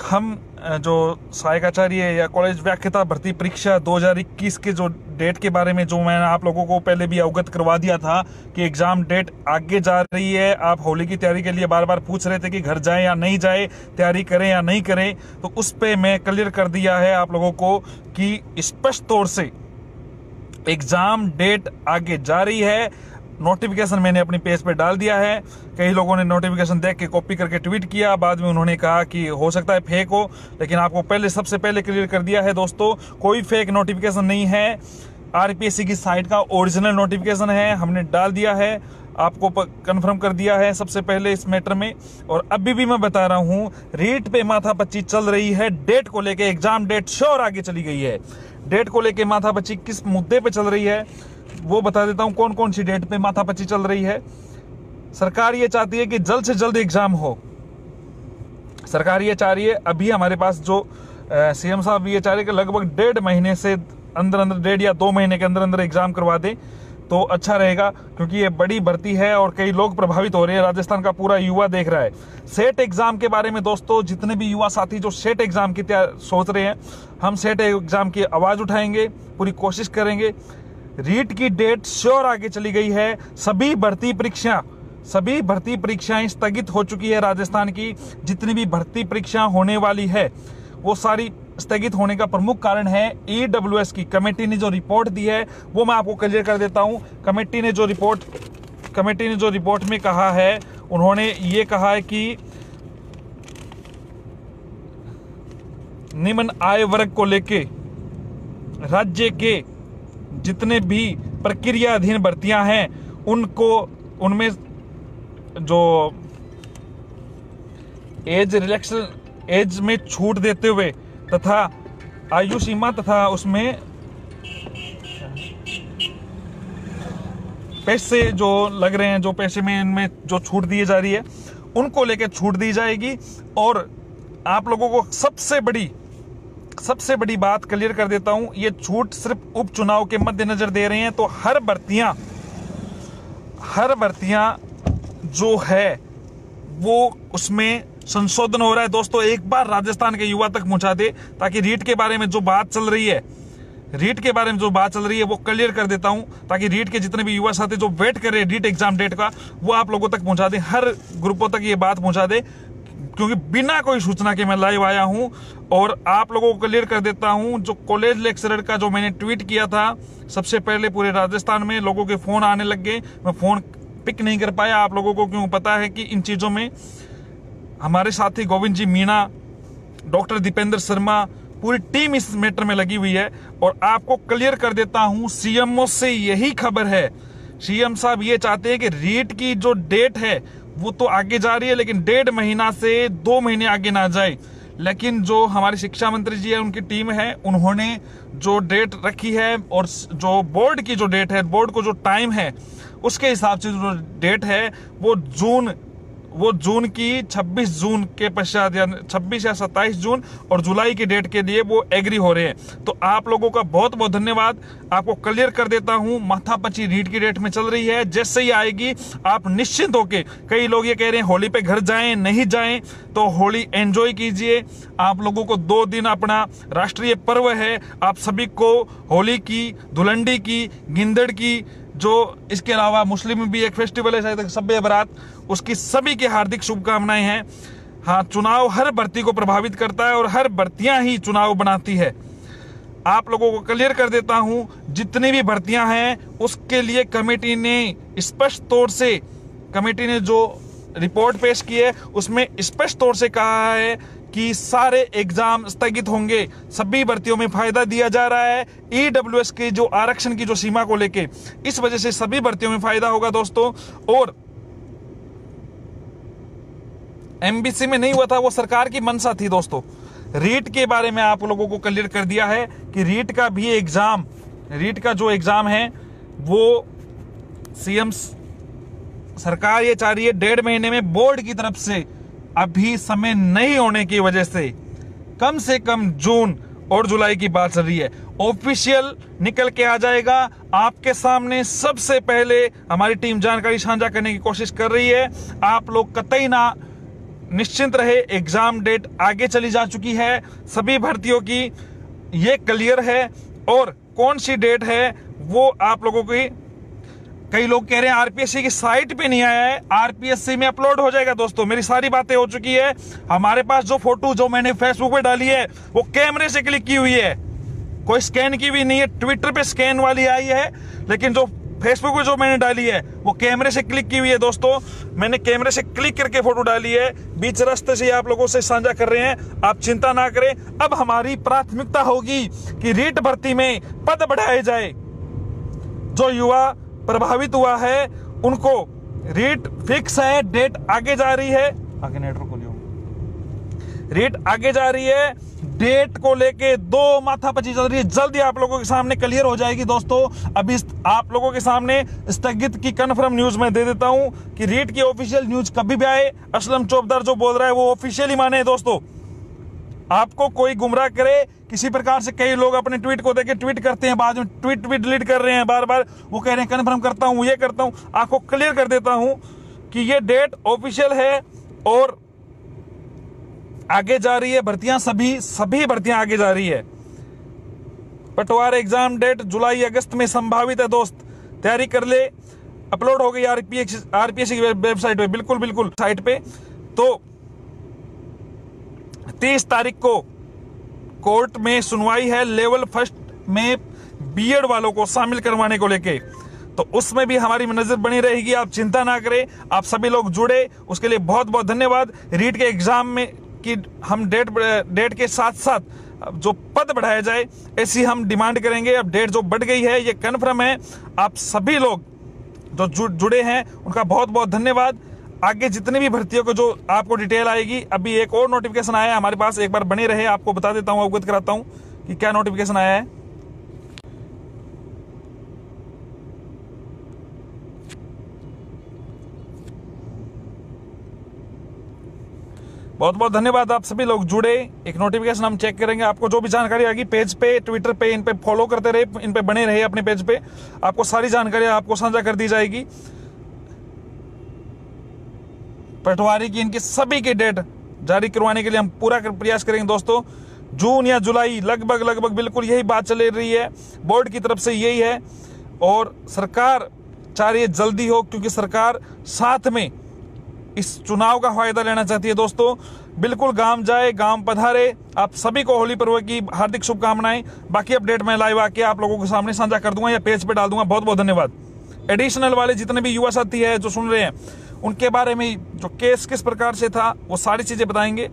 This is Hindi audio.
हम जो सहायक आचार्य या कॉलेज व्याख्याता भर्ती परीक्षा 2021 के जो डेट के बारे में जो मैंने आप लोगों को पहले भी अवगत करवा दिया था कि एग्जाम डेट आगे जा रही है। आप होली की तैयारी के लिए बार बार पूछ रहे थे कि घर जाएं या नहीं जाएं, तैयारी करें या नहीं करें, तो उस पे मैं क्लियर कर दिया है आप लोगों को कि स्पष्ट तौर से एग्जाम डेट आगे जा रही है। नोटिफिकेशन मैंने अपनी पेज पे डाल दिया है। कई लोगों ने नोटिफिकेशन देख के कॉपी करके ट्वीट किया, बाद में उन्होंने कहा कि हो सकता है फेक हो, लेकिन आपको सबसे पहले क्लियर कर दिया है दोस्तों, कोई फेक नोटिफिकेशन नहीं है। आरपीएससी की साइट का ओरिजिनल नोटिफिकेशन है, हमने डाल दिया है, आपको कंफर्म कर दिया है सबसे पहले इस मैटर में। और अभी भी मैं बता रहा हूं, रीट पे माथापच्ची चल रही है। डेट को लेके एग्जाम डेट श्योर आगे चली गई है। डेट को लेके माथापच्ची किस मुद्दे पे चल रही है वो बता देता हूं, कौन कौन सी डेट पे माथापच्ची चल रही है। सरकार ये चाहती है कि जल्द से जल्द एग्जाम हो। सरकार ये चाह रही है, अभी हमारे पास जो सीएम साहब ये चाह रहे हैं कि लगभग 1.5 महीने से अंदर 1.5 या 2 महीने के अंदर एग्जाम करवा दे तो अच्छा रहेगा, क्योंकि ये बड़ी भर्ती है और कई लोग प्रभावित हो रहे हैं। राजस्थान का पूरा युवा देख रहा है। सेट एग्जाम के बारे में दोस्तों, जितने भी युवा साथी जो सेट एग्जाम की सोच रहे हैं, हम सेट एग्जाम की आवाज उठाएंगे, पूरी कोशिश करेंगे। रीट की डेट श्योर आगे चली गई है। सभी भर्ती परीक्षाएं स्थगित हो चुकी है। राजस्थान की जितनी भी भर्ती परीक्षा होने वाली है वो सारी स्थगित होने का प्रमुख कारण है ईडब्ल्यूएस की कमेटी ने जो रिपोर्ट दी है वो मैं आपको क्लियर कर देता हूं। कमेटी ने जो रिपोर्ट में कहा है, उन्होंने ये कहा है कि निम्न आय वर्ग को लेके राज्य के जितने भी प्रक्रियाधीन भर्तियां हैं उनमें जो एज में छूट देते हुए तथा आयु सीमा तथा उसमें पैसे जो लग रहे हैं, जो पैसे में इनमें जो छूट दी जा रही है उनको लेकर छूट दी जाएगी। और आप लोगों को सबसे बड़ी बात क्लियर कर देता हूं, ये छूट सिर्फ उपचुनाव के मद्देनजर दे रहे हैं। तो हर भर्तियां जो है वो उसमें संशोधन हो रहा है। दोस्तों एक बार राजस्थान के युवा तक पहुंचा दे, ताकि रीट के बारे में जो बात चल रही है वो क्लियर कर देता हूं, ताकि रीट के जितने भी युवा साथी जो वेट कर रहे हैं रीट एग्जाम डेट का, वो आप लोगों तक पहुंचा दे, हर ग्रुपों तक ये बात पहुंचा दे, क्योंकि बिना कोई सूचना के मैं लाइव आया हूं। और आप लोगों को क्लियर कर देता हूं, जो कॉलेज लेक्चरर का जो मैंने ट्वीट किया था, सबसे पहले पूरे राजस्थान में लोगों के फोन आने लग गए, मैं फोन पिक नहीं कर पाया। आप लोगों को क्यों पता है कि इन चीजों में हमारे साथी गोविंद जी मीणा, डॉक्टर दीपेंद्र शर्मा, पूरी टीम इस मैटर में लगी हुई है। और आपको क्लियर कर देता हूं, सीएमओ से यही खबर है। सीएम साहब ये चाहते हैं कि रीट की जो डेट है वो तो आगे जा रही है, लेकिन 1.5 महीना से 2 महीने आगे ना जाए। लेकिन जो हमारे शिक्षा मंत्री जी है, उनकी टीम है, उन्होंने जो डेट रखी है और जो बोर्ड की जो डेट है, बोर्ड को जो टाइम है उसके हिसाब से जो डेट है वो जून की 26 जून के पश्चात, या 26 या 27 जून और जुलाई की डेट के लिए वो एग्री हो रहे हैं। तो आप लोगों का बहुत बहुत धन्यवाद। आपको क्लियर कर देता हूं, माथापच्ची रीट की डेट में चल रही है। जैसे ही आएगी आप निश्चिंत होके, कई लोग ये कह रहे हैं होली पे घर जाएं नहीं जाएं, तो होली एंजॉय कीजिए। आप लोगों को 2 दिन अपना राष्ट्रीय पर्व है, आप सभी को होली की, धुलंडी की, गिंदड़ की, जो इसके अलावा मुस्लिम में भी एक फेस्टिवल है शायद सब्बे बरात, उसकी सभी की हार्दिक शुभकामनाएं हैं। हाँ, चुनाव हर भर्ती को प्रभावित करता है और हर भर्तियां ही चुनाव बनाती है। आप लोगों को क्लियर कर देता हूं, जितनी भी भर्तियां हैं उसके लिए कमेटी ने स्पष्ट तौर से, कमेटी ने जो रिपोर्ट पेश की है उसमें स्पष्ट तौर से कहा है कि सारे एग्जाम स्थगित होंगे। सभी भर्तियों में फायदा दिया जा रहा है ईडब्ल्यूएस के जो आरक्षण की जो सीमा को लेके, इस वजह से सभी भर्तियों में फायदा होगा दोस्तों। और एमबीसी में नहीं हुआ था, वो सरकार की मंशा थी दोस्तों। रीट के बारे में आप लोगों को क्लियर कर दिया है कि रीट का जो एग्जाम है वो सीएम सरकार ये चाह रही है 1.5 महीने में। बोर्ड की तरफ से अभी समय नहीं होने की वजह से कम जून और जुलाई की बात चल रही है। ऑफिशियल निकल के आ जाएगा आपके सामने, सबसे पहले हमारी टीम जानकारी साझा करने की कोशिश कर रही है। आप लोग कतई ना निश्चिंत रहे, एग्जाम डेट आगे चली जा चुकी है सभी भर्तियों की, ये क्लियर है। और कौन सी डेट है वो आप लोगों की, कई लोग कह रहे हैं आरपीएससी की साइट पे नहीं आया है, आरपीएससी में अपलोड हो जाएगा। दोस्तों मेरी सारी बातें हो चुकी है। हमारे पास जो फोटो जो मैंने फेसबुक पे डाली है वो कैमरे से क्लिक की हुई है, कोई स्कैन की भी नहीं है। ट्विटर पे स्कैन वाली आई है, लेकिन जो फेसबुक पे जो मैंने डाली है वो कैमरे से क्लिक की हुई है। दोस्तों मैंने कैमरे से क्लिक करके फोटो डाली है, बीच रास्ते से आप लोगों से साझा कर रहे हैं। आप चिंता ना करें, अब हमारी प्राथमिकता होगी कि रीट भर्ती में पद बढ़ाए जाए। जो युवा प्रभावित हुआ है उनको रीट फिक्स है, डेट आगे जा रही है, आगे नेटवर्क खोलियो, रेट आगे जा रही है, डेट को लेके दो माथापच्ची चल रही है, जल्दी आप लोगों के सामने क्लियर हो जाएगी। दोस्तों अभी आप लोगों के सामने स्थगित की कन्फर्म न्यूज मैं दे देता हूं कि रीट की ऑफिशियल न्यूज कभी भी आए, असलम चौबदार जो बोल रहा है वो ऑफिशियली माने। दोस्तों आपको कोई गुमराह करे किसी प्रकार से, कई लोग अपने ट्वीट को देके ट्वीट करते हैं, बाद में ट्वीट भी डिलीट कर रहे हैं, बार बार वो कह रहे हैं कन्फर्म करता हूं, ये करता हूं। आपको क्लियर कर देता हूं कि ये डेट ऑफिशियल है और आगे जा रही है भर्तियां, सभी भर्तियां आगे जा रही है। पटवार एग्जाम डेट जुलाई अगस्त में संभावित है। दोस्त तैयारी कर ले, अपलोड हो गई आरपीएससी की वेबसाइट पे, बिल्कुल साइट पे। तो 30 तारीख को कोर्ट में सुनवाई है लेवल फर्स्ट में बीएड वालों को शामिल करवाने को लेके, तो उसमें भी हमारी नजर बनी रहेगी। आप चिंता ना करें, आप सभी लोग जुड़े उसके लिए बहुत बहुत धन्यवाद। रीट के एग्जाम में कि हम डेट के साथ साथ जो पद बढ़ाया जाए ऐसी हम डिमांड करेंगे। अब डेट जो बढ़ गई है ये कन्फर्म है। आप सभी लोग जो जुड़े हैं उनका बहुत बहुत धन्यवाद। आगे जितनी भी भर्तियों को जो आपको डिटेल आएगी, अभी एक और नोटिफिकेशन आया है हमारे पास, एक बार बने रहे, आपको बता देता हूं, अवगत कराता हूं कि क्या नोटिफिकेशन आया है। बहुत बहुत धन्यवाद, आप सभी लोग जुड़े। एक नोटिफिकेशन हम चेक करेंगे, आपको जो भी जानकारी आएगी पेज पे, ट्विटर पे, इन पे फॉलो करते रहे, इन पे बने रहे अपने पेज पे, आपको सारी जानकारी आपको साझा कर दी जाएगी। पटवारी की इनकी सभी की डेट जारी करवाने के लिए हम पूरा प्रयास करेंगे। दोस्तों जून या जुलाई लगभग बिल्कुल यही बात चल रही है, बोर्ड की तरफ से यही है और सरकार चाह रही है जल्दी हो, क्योंकि सरकार साथ में इस चुनाव का फायदा लेना चाहती है। दोस्तों बिल्कुल गांव जाए, गांव पधारे। आप सभी को होली पर्व की हार्दिक शुभकामनाएं। बाकी अपडेट मैं लाइव आके आप लोगों के सामने साझा कर दूंगा या पेज पे डाल दूंगा। बहुत बहुत धन्यवाद। एडिशनल वाले जितने भी युवा साथी है जो सुन रहे हैं, उनके बारे में जो केस किस प्रकार से था वो सारी चीजें बताएंगे।